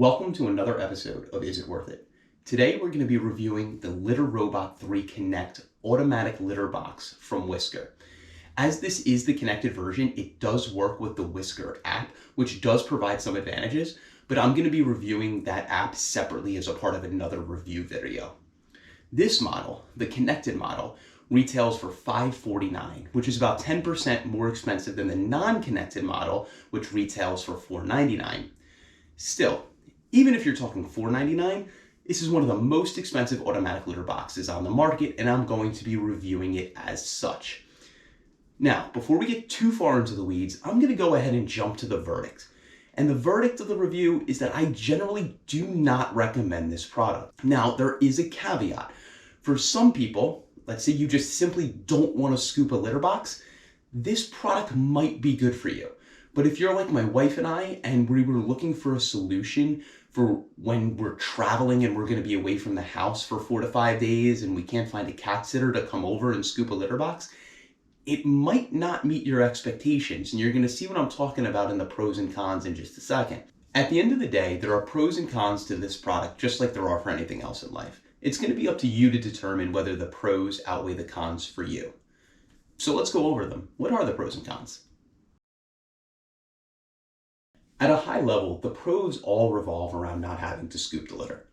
Welcome to another episode of Is It Worth It? Today we're going to be reviewing the Litter Robot 3 Connect automatic litter box from Whisker. As this is the connected version, it does work with the Whisker app, which does provide some advantages, but I'm going to be reviewing that app separately as a part of another review video. This model, the connected model, retails for $549, which is about 10% more expensive than the non-connected model, which retails for $499. Still, even if you're talking $499, this is one of the most expensive automatic litter boxes on the market, and I'm going to be reviewing it as such. Now, before we get too far into the weeds, I'm going to go ahead and jump to the verdict. And the verdict of the review is that I generally do not recommend this product. Now, there is a caveat. For some people, let's say you just simply don't want to scoop a litter box, this product might be good for you. But if you're like my wife and I, and we were looking for a solution for when we're traveling and we're going to be away from the house for 4 to 5 days and we can't find a cat sitter to come over and scoop a litter box, it might not meet your expectations. And you're going to see what I'm talking about in the pros and cons in just a second. At the end of the day, there are pros and cons to this product, just like there are for anything else in life. It's going to be up to you to determine whether the pros outweigh the cons for you. So let's go over them. What are the pros and cons? At a high level, the pros all revolve around not having to scoop the litter.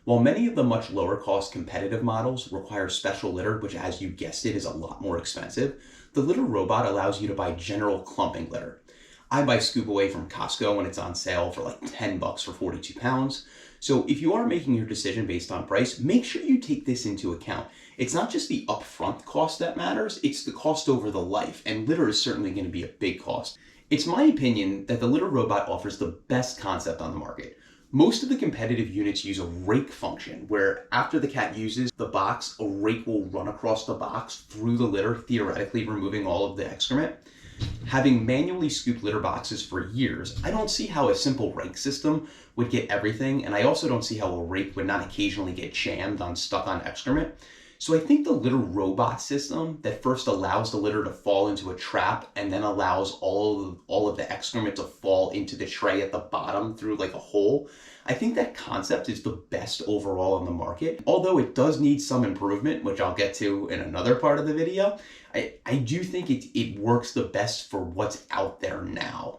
While many of the much lower cost competitive models require special litter, which as you guessed it is a lot more expensive, the Litter Robot allows you to buy general clumping litter. I buy Scoop Away from Costco when it's on sale for like 10 bucks for 42 pounds. So if you are making your decision based on price, make sure you take this into account. It's not just the upfront cost that matters, it's the cost over the life, and litter is certainly going to be a big cost. It's my opinion that the Litter Robot offers the best concept on the market. Most of the competitive units use a rake function, where after the cat uses the box, a rake will run across the box through the litter, theoretically removing all of the excrement. Having manually scooped litter boxes for years, I don't see how a simple rake system would get everything, and I also don't see how a rake would not occasionally get jammed on stuck on excrement. So I think the Litter Robot system that first allows the litter to fall into a trap and then allows all of the excrement to fall into the tray at the bottom through like a hole, I think that concept is the best overall on the market. Although it does need some improvement, which I'll get to in another part of the video, I do think it works the best for what's out there now.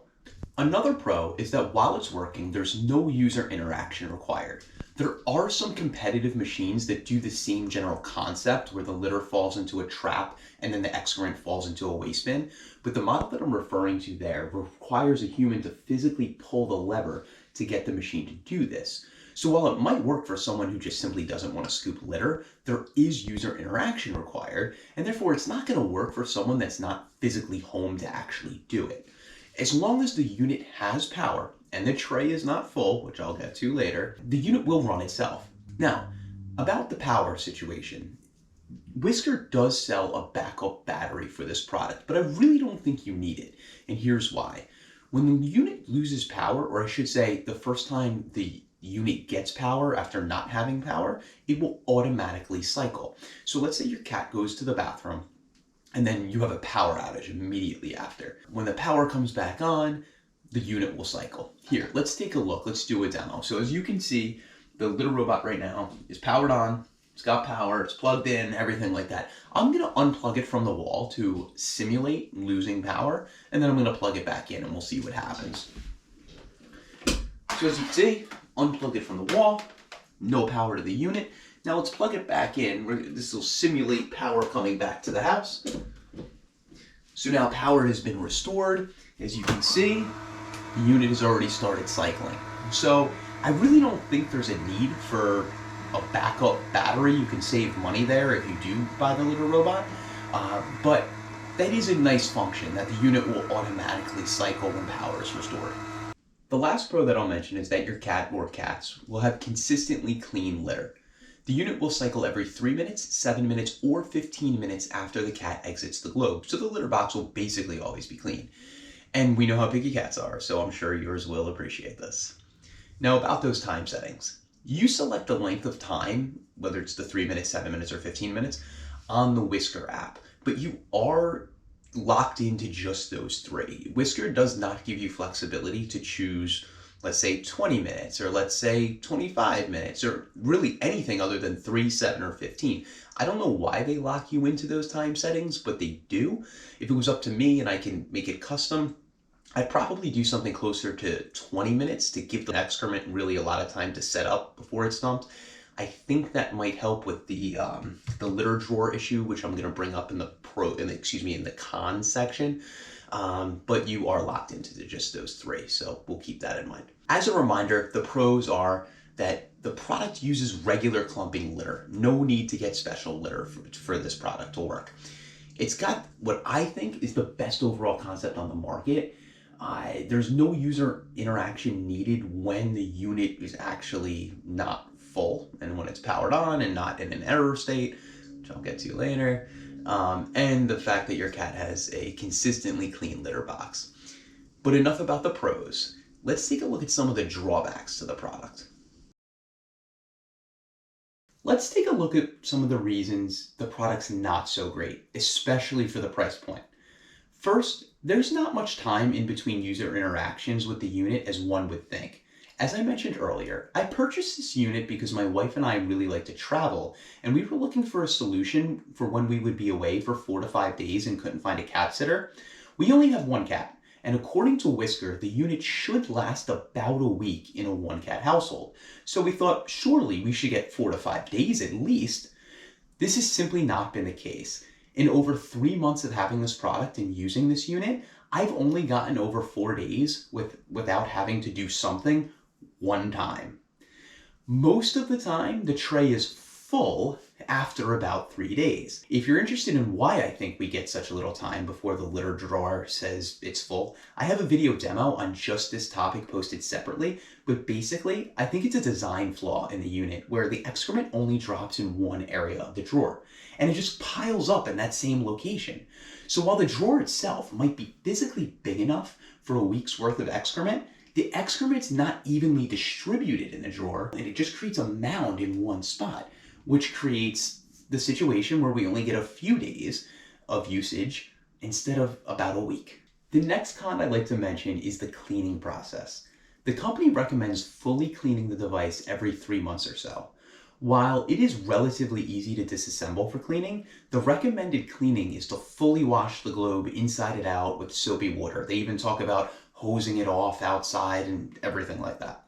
Another pro is that while it's working, there's no user interaction required. There are some competitive machines that do the same general concept where the litter falls into a trap and then the excrement falls into a waste bin, but the model that I'm referring to there requires a human to physically pull the lever to get the machine to do this. So while it might work for someone who just simply doesn't want to scoop litter, there is user interaction required, and therefore it's not going to work for someone that's not physically home to actually do it. As long as the unit has power and the tray is not full, which I'll get to later, the unit will run itself. Now, about the power situation, Whisker does sell a backup battery for this product, but I really don't think you need it, and here's why. When the unit loses power, or I should say the first time the unit gets power after not having power, it will automatically cycle. So let's say your cat goes to the bathroom, and then you have a power outage immediately after. When the power comes back on, the unit will cycle. Here, let's take a look. Let's do a demo. So as you can see, the Litter Robot right now is powered on. It's got power, it's plugged in, everything like that. I'm gonna unplug it from the wall to simulate losing power, and then I'm gonna plug it back in and we'll see what happens. So as you can see, unplug it from the wall, no power to the unit. Now let's plug it back in. This will simulate power coming back to the house. So now power has been restored. As you can see, the unit has already started cycling. So I really don't think there's a need for a backup battery. You can save money there if you do buy the Litter Robot. But that is a nice function that the unit will automatically cycle when power is restored. The last pro that I'll mention is that your cat or cats will have consistently clean litter. The unit will cycle every 3 minutes, 7 minutes, or 15 minutes after the cat exits the globe, so the litter box will basically always be clean. And we know how picky cats are, so I'm sure yours will appreciate this. Now about those time settings. You select the length of time, whether it's the 3 minutes, 7 minutes, or 15 minutes, on the Whisker app, but you are locked into just those three. Whisker does not give you flexibility to choose let's say 20 minutes, or let's say 25 minutes, or really anything other than 3, 7, or 15. I don't know why they lock you into those time settings, but they do. If it was up to me and I can make it custom, I'd probably do something closer to 20 minutes to give the excrement really a lot of time to set up before it's dumped. I think that might help with the litter drawer issue, which I'm going to bring up in the con section. But you are locked into just those three, so we'll keep that in mind. As a reminder, the pros are that the product uses regular clumping litter. No need to get special litter for this product to work. It's got what I think is the best overall concept on the market. There's no user interaction needed when the unit is actually not full and when it's powered on and not in an error state, which I'll get to later. And the fact that your cat has a consistently clean litter box. But enough about the pros. Let's take a look at some of the drawbacks to the product. Let's take a look at some of the reasons the product's not so great, especially for the price point. First, there's not much time in between user interactions with the unit as one would think. As I mentioned earlier, I purchased this unit because my wife and I really like to travel, and we were looking for a solution for when we would be away for 4 to 5 days and couldn't find a cat sitter. We only have one cat, and according to Whisker, the unit should last about a week in a one-cat household. So we thought, surely we should get 4 to 5 days at least. This has simply not been the case. In over 3 months of having this product and using this unit, I've only gotten over 4 days without having to do something one time. Most of the time, the tray is full after about 3 days. If you're interested in why I think we get such a little time before the litter drawer says it's full, I have a video demo on just this topic posted separately, but basically, I think it's a design flaw in the unit where the excrement only drops in one area of the drawer, and it just piles up in that same location. So while the drawer itself might be physically big enough for a week's worth of excrement, the excrement's not evenly distributed in the drawer, and it just creates a mound in one spot, which creates the situation where we only get a few days of usage instead of about a week. The next con I'd like to mention is the cleaning process. The company recommends fully cleaning the device every 3 months or so. While it is relatively easy to disassemble for cleaning, the recommended cleaning is to fully wash the globe inside and out with soapy water. They even talk about hosing it off outside and everything like that.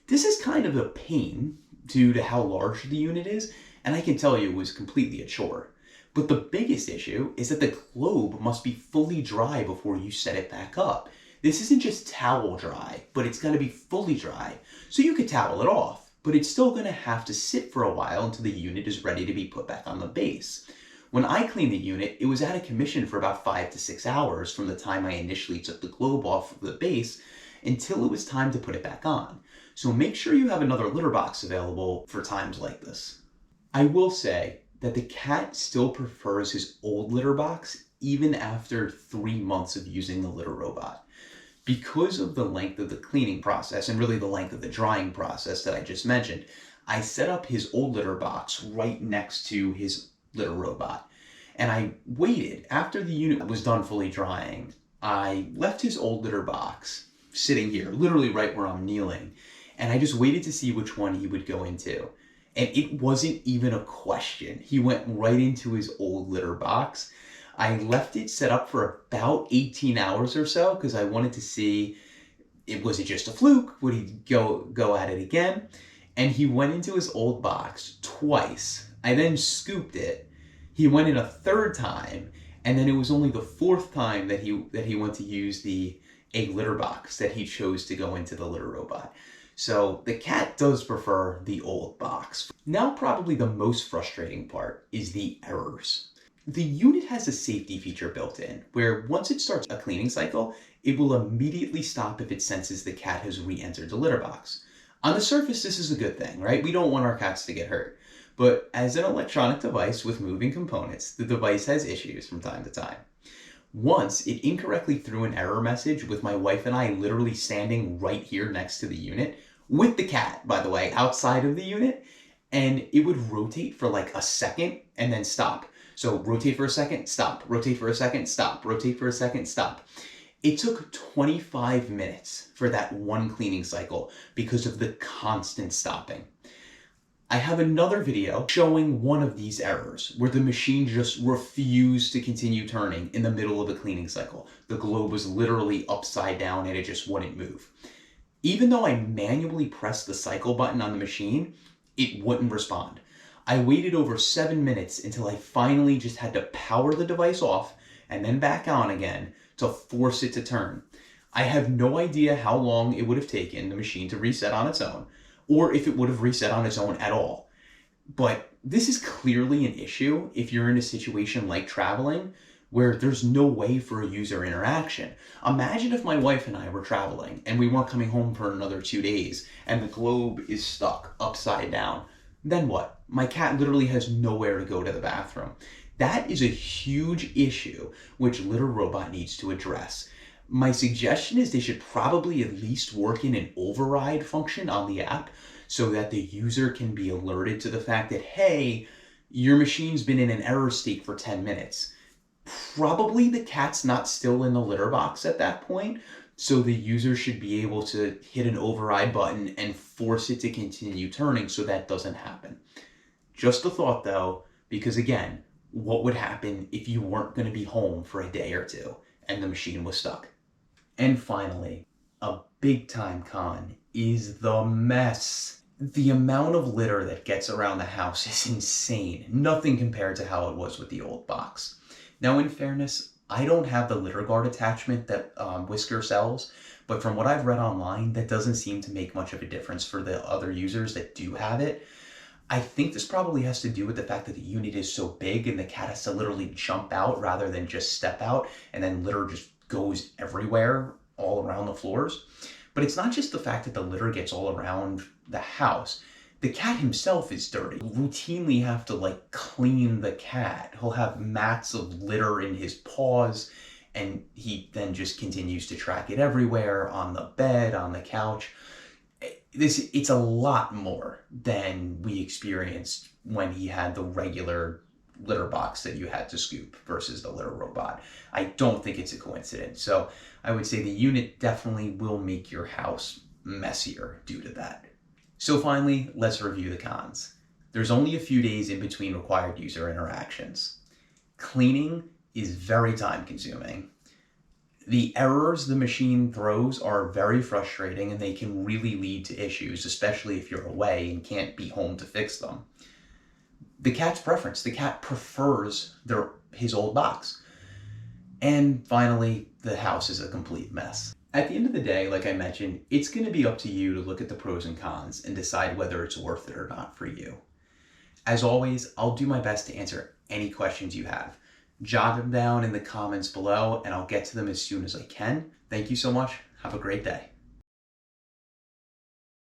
This is kind of a pain due to how large the unit is, and I can tell you it was completely a chore. But the biggest issue is that the globe must be fully dry before you set it back up. This isn't just towel dry, but it's got to be fully dry. So you could towel it off, but it's still going to have to sit for a while until the unit is ready to be put back on the base. When I cleaned the unit, it was out of commission for about 5 to 6 hours from the time I initially took the globe off of the base until it was time to put it back on. So make sure you have another litter box available for times like this. I will say that the cat still prefers his old litter box even after 3 months of using the litter robot. Because of the length of the cleaning process and really the length of the drying process that I just mentioned, I set up his old litter box right next to his litter robot. And I waited after the unit was done fully drying. I left his old litter box sitting here, literally right where I'm kneeling, and I just waited to see which one he would go into. And it wasn't even a question. He went right into his old litter box. I left it set up for about 18 hours or so because I wanted to see, was it just a fluke? Would he go at it again? And he went into his old box twice. I then scooped it. He went in a third time, and then it was only the fourth time that he went to use the egg litter box that he chose to go into the litter robot. So the cat does prefer the old box. Now probably the most frustrating part is the errors. The unit has a safety feature built in, where once it starts a cleaning cycle, it will immediately stop if it senses the cat has re-entered the litter box. On the surface, this is a good thing, right? We don't want our cats to get hurt. But as an electronic device with moving components, the device has issues from time to time. Once, it incorrectly threw an error message with my wife and I literally standing right here next to the unit, with the cat, by the way, outside of the unit, and it would rotate for like a second and then stop. So rotate for a second, stop, rotate for a second, stop, rotate for a second, stop. It took 25 minutes for that one cleaning cycle because of the constant stopping. I have another video showing one of these errors where the machine just refused to continue turning in the middle of a cleaning cycle. The globe was literally upside down and it just wouldn't move. Even though I manually pressed the cycle button on the machine, it wouldn't respond. I waited over 7 minutes until I finally just had to power the device off and then back on again to force it to turn. I have no idea how long it would have taken the machine to reset on its own, or if it would have reset on its own at all. But this is clearly an issue if you're in a situation like traveling where there's no way for a user interaction. Imagine if my wife and I were traveling and we weren't coming home for another 2 days and the globe is stuck upside down. Then what? My cat literally has nowhere to go to the bathroom. That is a huge issue which Litter Robot needs to address. My suggestion is they should probably at least work in an override function on the app so that the user can be alerted to the fact that, hey, your machine's been in an error state for 10 minutes. Probably the cat's not still in the litter box at that point, so the user should be able to hit an override button and force it to continue turning so that doesn't happen. Just a thought though, because again, what would happen if you weren't going to be home for a day or two and the machine was stuck? And finally, a big time con is the mess. The amount of litter that gets around the house is insane. Nothing compared to how it was with the old box. Now, in fairness, I don't have the litter guard attachment that Whisker sells, but from what I've read online, that doesn't seem to make much of a difference for the other users that do have it. I think this probably has to do with the fact that the unit is so big and the cat has to literally jump out rather than just step out, and then litter just goes everywhere, all around the floors. But it's not just the fact that the litter gets all around the house. The cat himself is dirty. You routinely have to clean the cat. He'll have mats of litter in his paws, and he then just continues to track it everywhere, on the bed, on the couch. It's a lot more than we experienced when he had the regular litter box that you had to scoop versus the Litter Robot. I don't think it's a coincidence. So I would say the unit definitely will make your house messier due to that. So finally, let's review the cons. There's only a few days in between required user interactions. Cleaning is very time consuming. The errors the machine throws are very frustrating and they can really lead to issues, especially if you're away and can't be home to fix them. The cat's preference. The cat prefers his old box. And finally, the house is a complete mess. At the end of the day, like I mentioned, it's going to be up to you to look at the pros and cons and decide whether it's worth it or not for you. As always, I'll do my best to answer any questions you have. Jot them down in the comments below and I'll get to them as soon as I can. Thank you so much. Have a great day.